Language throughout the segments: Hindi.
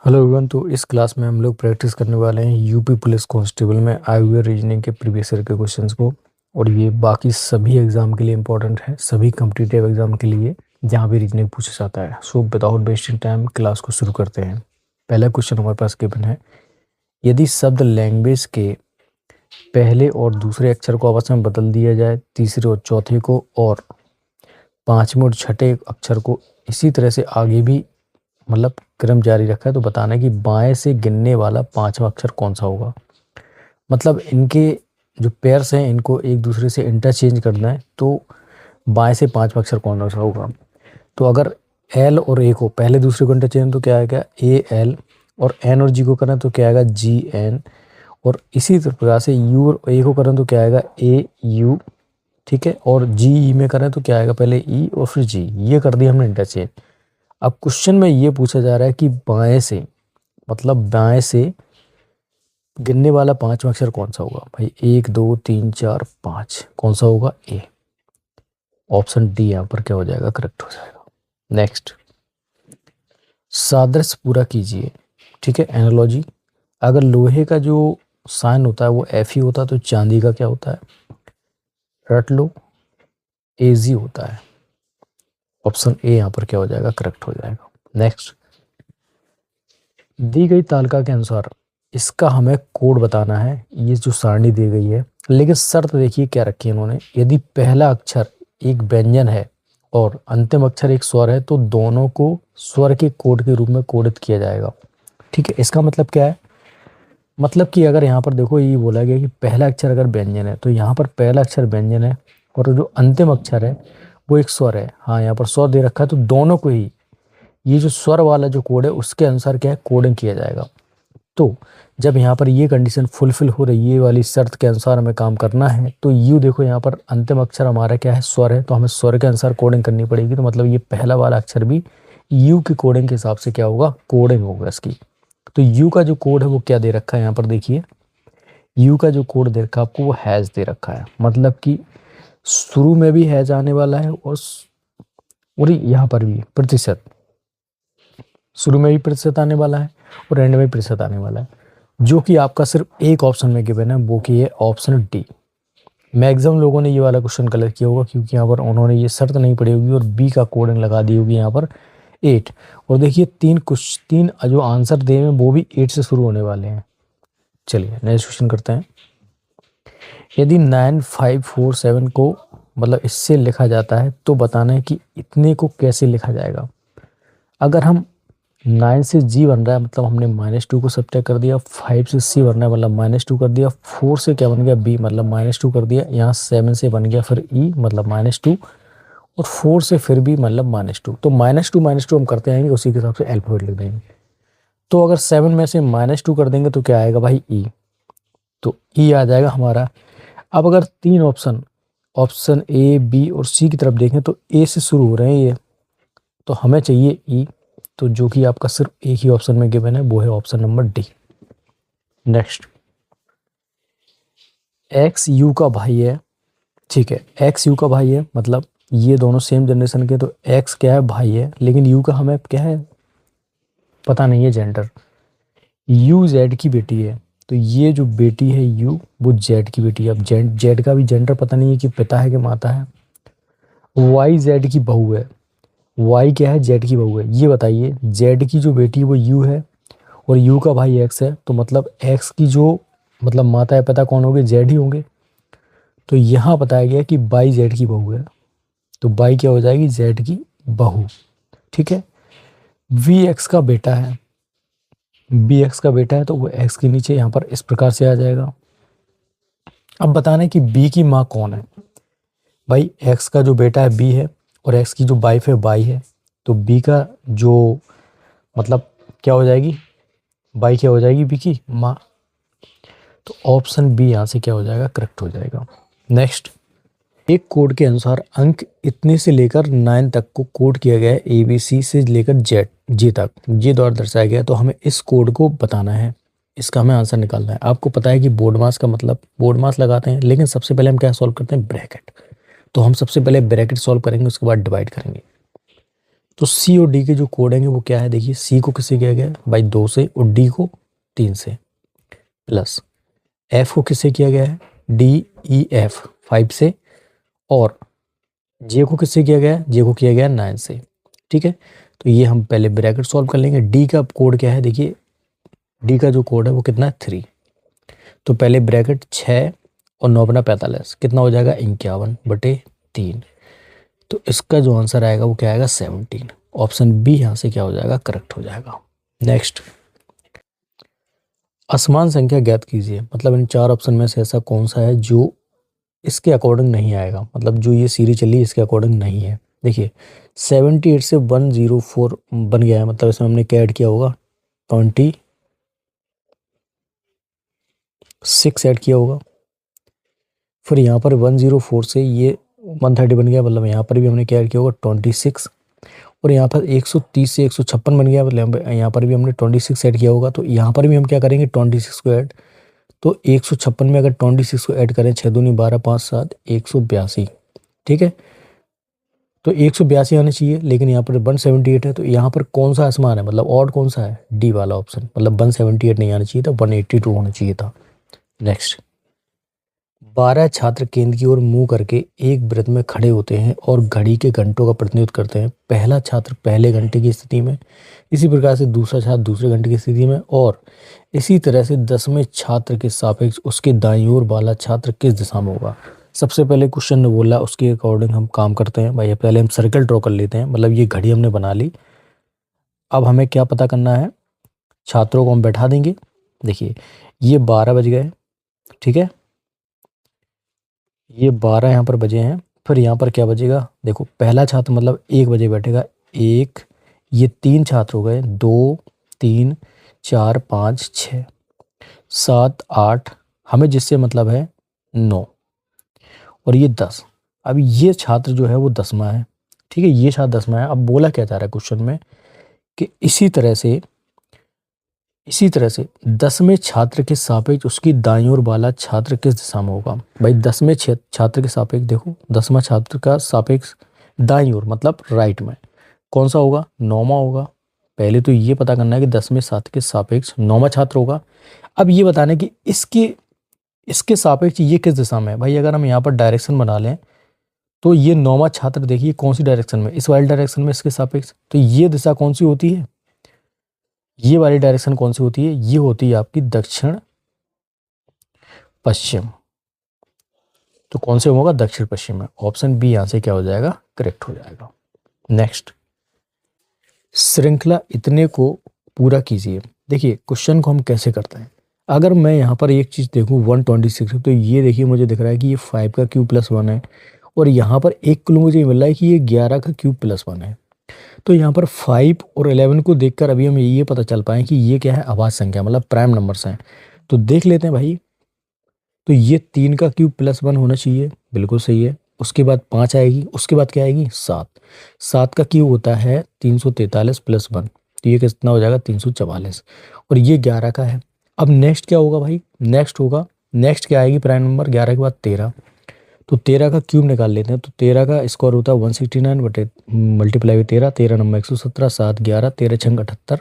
Hello everyone. तो इस क्लास में हम लोग प्रैक्टिस करने वाले हैं यूपी पुलिस कांस्टेबल में आए हुए रीजनिंग के प्रीवियस ईयर के क्वेश्चंस को। और ये बाकी सभी एग्जाम के लिए इंपॉर्टेंट है, सभी कॉम्पिटिटिव एग्जाम के लिए जहाँ भी रीजनिंग पूछा जाता है। So without wasting time class को शुरू करते हैं। पहला क्वेश्चन हमारे पास गिवन है, यदि शब्द लैंग्वेज के पहले और दूसरे अक्षर को आपस में बदल दिया जाए, तीसरे और चौथे को, और पाँचवें और छठे अक्षर को इसी तरह से आगे भी मतलब क्रम जारी रखा है, तो बताना है कि बाएं से गिनने वाला पांचवा अक्षर कौन सा होगा। मतलब इनके जो पेयर्स हैं इनको एक दूसरे से इंटरचेंज करना है, तो बाएं से पांचवा अक्षर कौन सा होगा। तो अगर एल और ए को पहले दूसरे को इंटरचेंज तो क्या आएगा ए एल, और एन और जी को करना तो क्या आएगा जी एन, और इसी प्रकार से यू और ए को करना तो क्या आएगा ए यू। ठीक है, और जी ई में करें तो क्या आएगा पहले ई और फिर जी। ये कर दिया हमने इंटरचेंज। अब क्वेश्चन में ये पूछा जा रहा है कि बाएं से मतलब बाएं से गिनने वाला पांचवा अक्षर कौन सा होगा। भाई 1 2 3 4 5 कौन सा होगा ए। ऑप्शन डी यहाँ पर क्या हो जाएगा करेक्ट हो जाएगा। नेक्स्ट, सादृश्य पूरा कीजिए। ठीक है, एनालॉजी। अगर लोहे का जो साइन होता है वो एफ ही होता है, तो चांदी का क्या होता है रट लो एजी होता है। ऑप्शन ए यहाँ पर क्या हो जाएगा करेक्ट हो जाएगा। नेक्स्ट, दी गई तालिका के अनुसार इसका हमें कोड बताना है। ये जो सारणी दी गई है, लेकिन शर्त देखिए क्या रखी है इन्होंने, यदि पहला अक्षर एक व्यंजन है और अंतिम अक्षर एक स्वर है तो दोनों को स्वर के कोड के रूप में कोडित किया जाएगा। ठीक है, इसका मतलब क्या है, मतलब कि अगर यहाँ पर देखो ये बोला गया कि पहला अक्षर अगर व्यंजन है तो यहाँ पर पहला अक्षर व्यंजन है और जो अंतिम अक्षर है वो एक स्वर है। हाँ, यहाँ पर स्वर दे रखा है, तो दोनों को ही ये जो स्वर वाला जो कोड है उसके अनुसार क्या है कोडिंग किया जाएगा। तो जब यहाँ पर ये कंडीशन फुलफिल हो रही है, ये वाली शर्त के अनुसार हमें काम करना है, तो यू देखो यहाँ पर अंतिम अक्षर हमारा क्या है स्वर है, तो हमें स्वर के अनुसार कोडिंग करनी पड़ेगी। तो मतलब ये पहला वाला अक्षर भी यू की कोडिंग के हिसाब से क्या होगा कोडिंग होगा इसकी। तो यू का जो कोड है वो क्या दे रखा है यहाँ पर देखिए, यू का जो कोड दे रखा है आपको वो हैज दे रखा है। मतलब कि शुरू में भी हैज आने वाला है और यहाँ पर भी प्रतिशत, शुरू में भी प्रतिशत आने वाला है और एंड में प्रतिशत आने वाला है, जो कि आपका सिर्फ एक ऑप्शन में गिवन है, वो कि है ऑप्शन डी। मैक्सिमम लोगों ने ये वाला क्वेश्चन कलेक्ट किया होगा क्योंकि यहाँ पर उन्होंने ये शर्त नहीं पड़ी होगी और बी का कोडिंग लगा दी होगी यहाँ पर 8। और देखिए तीन जो आंसर दे हैं वो भी 8 से शुरू होने वाले हैं। चलिए नेक्स्ट क्वेश्चन करते हैं। यदि 9547 को मतलब इससे लिखा जाता है तो बताना है कि इतने को कैसे लिखा जाएगा। अगर हम 9 से जी बन रहा है मतलब हमने -2 को सब्ट्रैक्ट कर दिया, 5 से सी बन रहा है मतलब -2 कर दिया, 4 से क्या बन गया बी मतलब -2 कर दिया, यहाँ 7 से बन गया फिर ई मतलब -2, और 4 से फिर भी मतलब -2। तो -2 हम करते आएंगे, उसी के हिसाब से अल्फाबेट लिख देंगे। तो अगर 7 में से -2 कर देंगे तो क्या आएगा भाई ई, तो ई आ जाएगा हमारा। अब अगर तीन ऑप्शन ए बी और सी की तरफ देखें तो ए से शुरू हो रहे हैं ये, तो हमें चाहिए ई, तो जो कि आपका सिर्फ एक ही ऑप्शन में गिवन है वो है option number D. Next, x you का भाई है। ठीक है, एक्स यू का भाई है मतलब ये दोनों सेम जनरेशन के, तो एक्स क्या है भाई है, लेकिन यू का हमें क्या है पता नहीं है जेंडर। यू जेड की बेटी है, तो ये जो बेटी है यू वो जेड की बेटी है। अब जेड का भी जेंडर पता नहीं है कि पिता है कि माता है। वाई जेड की बहू है, वाई क्या है जेड की बहू है। ये बताइए जेड की जो बेटी है वो यू है और यू का भाई एक्स है, तो मतलब एक्स की जो मतलब माता है पिता कौन होंगे जेड ही होंगे। तो यहाँ बताया गया कि बाई जेड की बहू है, तो बाई क्या हो जाएगी जेड की बहू। ठीक है, वी एक्स का बेटा है, बी एक्स का बेटा है, तो वो एक्स के नीचे यहाँ पर इस प्रकार से आ जाएगा। अब बताना है कि बी की माँ कौन है। भाई एक्स का जो बेटा है बी है और एक्स की जो वाइफ है बाई है, तो बी का जो मतलब क्या हो जाएगी बाई क्या हो जाएगी बी की माँ। तो ऑप्शन बी यहाँ से क्या हो जाएगा करेक्ट हो जाएगा। नेक्स्ट, एक कोड के अनुसार अंक इतने से लेकर 9 तक को कोड किया गया है, ABC से लेकर जी तक ये द्वारा दर्शाया गया है। तो हमें इस कोड को बताना है, इसका हमें आंसर निकालना है। आपको पता है कि बोर्ड मास का मतलब बोर्ड मास लगाते हैं, लेकिन सबसे पहले हम क्या सॉल्व करते हैं ब्रैकेट। तो हम सबसे पहले ब्रैकेट सॉल्व करेंगे, उसके बाद डिवाइड करेंगे। तो सी और डी के जो कोड हैं वो क्या है, देखिए सी को किससे किया गया है भाई 2 से और डी को 3 से, प्लस एफ को किससे किया गया है डी ई एफ 5 से, और जे को किससे किया गया है, जे को किया गया है 9 से। ठीक है, तो ये हम पहले ब्रैकेट सॉल्व कर लेंगे। डी का कोड क्या है, देखिए डी का जो कोड है वो कितना है 3। तो पहले ब्रैकेट 6 और 9 बना 45, कितना हो जाएगा 51/3। तो इसका जो आंसर आएगा वो क्या आएगा 17। ऑप्शन बी यहाँ से क्या हो जाएगा, करेक्ट हो जाएगा। नेक्स्ट, असमान संख्या ज्ञात कीजिए, मतलब इन 4 ऑप्शन में से ऐसा कौन सा है जो इसके अकॉर्डिंग नहीं आएगा, मतलब जो ये सीरीज चली इसके अकॉर्डिंग नहीं है। देखिए 78 से 104 बन गया है, मतलब इसमें हमने क्या ऐड किया होगा 26 ऐड किया होगा। फिर यहाँ पर 104 से ये 130 बन गया, मतलब यहाँ पर भी हमने क्या ऐड किया होगा 26। और यहाँ पर 130 से 156 बन गया, मतलब यहाँ पर भी हमने 26 ऐड किया होगा। तो यहाँ पर भी हम क्या करेंगे 26 को ऐड, तो 156 में अगर 26 को ऐड करें 6 दूनी 12 5 7 182। ठीक है, तो 182 आना चाहिए, लेकिन यहाँ पर 178 है। तो यहाँ पर कौन सा आसमान है, मतलब ऑड कौन सा है, डी वाला ऑप्शन, मतलब 178 नहीं आना चाहिए था, 182 होना चाहिए था। नेक्स्ट, 12 छात्र केंद्र की ओर मुंह करके एक वृत्त में खड़े होते हैं और घड़ी के घंटों का प्रतिनिधित्व करते हैं। पहला छात्र पहले घंटे की स्थिति में, इसी प्रकार से दूसरा छात्र दूसरे घंटे की स्थिति में, और इसी तरह से 10वें छात्र के सापेक्ष उसके दाईं ओर वाला छात्र किस दिशा में होगा। सबसे पहले क्वेश्चन ने बोला उसके अकॉर्डिंग हम काम करते हैं भाई। पहले हम सर्कल ड्रॉ कर लेते हैं, मतलब ये घड़ी हमने बना ली। अब हमें क्या पता करना है, छात्रों को हम बैठा देंगे। देखिए ये 12 बज गए, ठीक है, ये 12 यहाँ पर बजे हैं। फिर यहाँ पर क्या बजेगा, देखो पहला छात्र मतलब 1 बजे बैठेगा, 1, ये 3 छात्र हो गए, 2 3 4 5 6 7 8, हमें जिससे मतलब है 9, और ये 10। अब ये छात्र जो है वो 10वां है, ठीक है, ये छात्र 10वां है। अब बोला क्या जा रहा है क्वेश्चन में कि इसी तरह से 10वें छात्र के सापेक्ष उसकी दाईं ओर वाला छात्र किस दिशा में होगा। भाई 10वें छात्र के सापेक्ष, देखो 10वां छात्र का सापेक्ष दाईं ओर मतलब राइट में कौन सा होगा, 9वां होगा। पहले तो ये पता करना है कि 10वें छात्र के सापेक्ष 9वां छात्र होगा। अब ये बताना है कि इसके सापेक्ष ये किस दिशा में है। भाई अगर हम यहाँ पर डायरेक्शन बना लें तो ये 9वां छात्र देखिए कौन सी डायरेक्शन में, इस वाली डायरेक्शन में इसके सापेक्ष, तो ये दिशा कौन सी होती है, ये वाली डायरेक्शन कौन सी होती है, ये होती है आपकी दक्षिण पश्चिम। तो कौन से होगा, दक्षिण पश्चिम में। ऑप्शन बी यहां से क्या हो जाएगा, करेक्ट हो जाएगा। नेक्स्ट, श्रृंखला इतने को पूरा कीजिए। देखिए क्वेश्चन को हम कैसे करते हैं, अगर मैं यहाँ पर एक चीज देखूँ 126, तो ये देखिए मुझे दिख रहा है कि ये 5 का क्यूब प्लस 1 है, और यहाँ पर एक क्लू मुझे मिल रहा है कि ये 11 का क्यूब प्लस 1 है। तो यहाँ पर 5 और 11 को देखकर अभी हम ये पता चल पाए कि ये क्या है, अभाज्य संख्या, मतलब प्राइम नंबर्स हैं। तो देख लेते हैं भाई, तो ये 3 का क्यूब प्लस 1 होना चाहिए, बिल्कुल सही है। उसके बाद 5 आएगी, उसके बाद क्या आएगी 7, 7 का क्यूब होता है 343 प्लस 1, तो ये कितना हो जाएगा 344, और ये 11 का है। अब नेक्स्ट क्या होगा भाई, नेक्स्ट क्या आएगी प्राइम नंबर, 11 के बाद 13, तो 13 का क्यूब निकाल लेते हैं। तो 13 का स्क्वायर होता है 169 बटे मल्टीप्लाई बाई 13, 13 नंबर 117, 7 11, 13 छंग 78,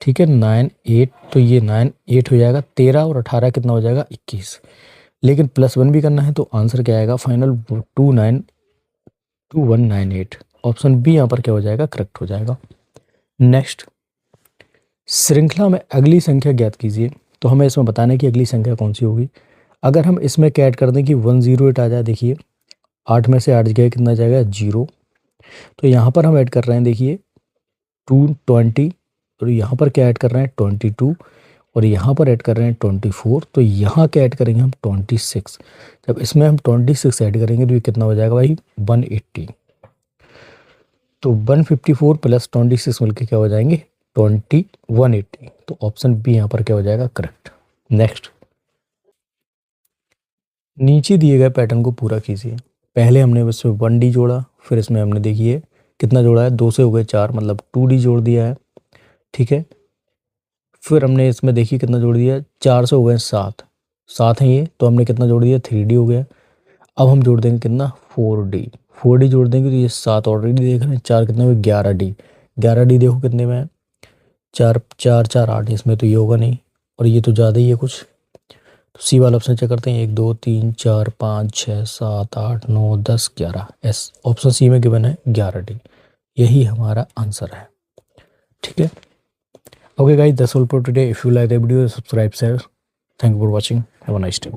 ठीक है 9 8, तो ये 9 8 हो जाएगा। 13 और 18 कितना हो जाएगा 21, लेकिन प्लस 1 भी करना है, तो आंसर क्या आएगा फाइनल 2198। ऑप्शन बी यहाँ पर क्या हो जाएगा, करेक्ट हो जाएगा। नेक्स्ट, श्रृंखला में अगली संख्या ज्ञात कीजिए। तो हमें इसमें बताना है कि अगली संख्या कौन सी होगी। अगर हम इसमें क्या ऐड कर दें कि 108 आ जाए, देखिए 8 में से 8 गया कितना जाएगा 0, तो यहाँ पर हम ऐड कर रहे हैं देखिए 220, और यहाँ पर क्या ऐड कर रहे हैं 22, और यहाँ पर ऐड कर रहे हैं 24, तो यहाँ क्या ऐड करेंगे हम 26। जब इसमें हम 26 ऐड करेंगे तो ये कितना हो जाएगा भाई 180, तो 154 प्लस 26 मिलकर क्या हो जाएंगे 180। तो ऑप्शन बी यहाँ पर क्या हो जाएगा, करेक्ट। नेक्स्ट, नीचे दिए गए पैटर्न को पूरा कीजिए। पहले हमने इसमें 1D जोड़ा, फिर इसमें हमने देखिए कितना जोड़ा है 2 से हो गए 4, मतलब 2D जोड़ दिया है, ठीक है। फिर हमने इसमें देखिए कितना जोड़ दिया, 4 से हो गए 7 है ये, तो हमने कितना जोड़ दिया 3D हो गया। अब हम जोड़ देंगे कितना 4D, 4D जोड़ देंगे तो ये 7 ऑलरेडी देख रहे हैं, 4 कितने में 11D, 11D देखो कितने में है 4 4 4 8, इसमें तो ये होगा नहीं और ये तो ज़्यादा ही है कुछ। तो सी वाला ऑप्शन चेक करते हैं, 1 2 3 4 5 6 7 8 9 10 11, एस ऑप्शन सी में गिवन है 11D, यही हमारा आंसर है। ठीक है, okay guys, that's all for today. If you like the video, subscribe share, thank you for watching, have a nice day.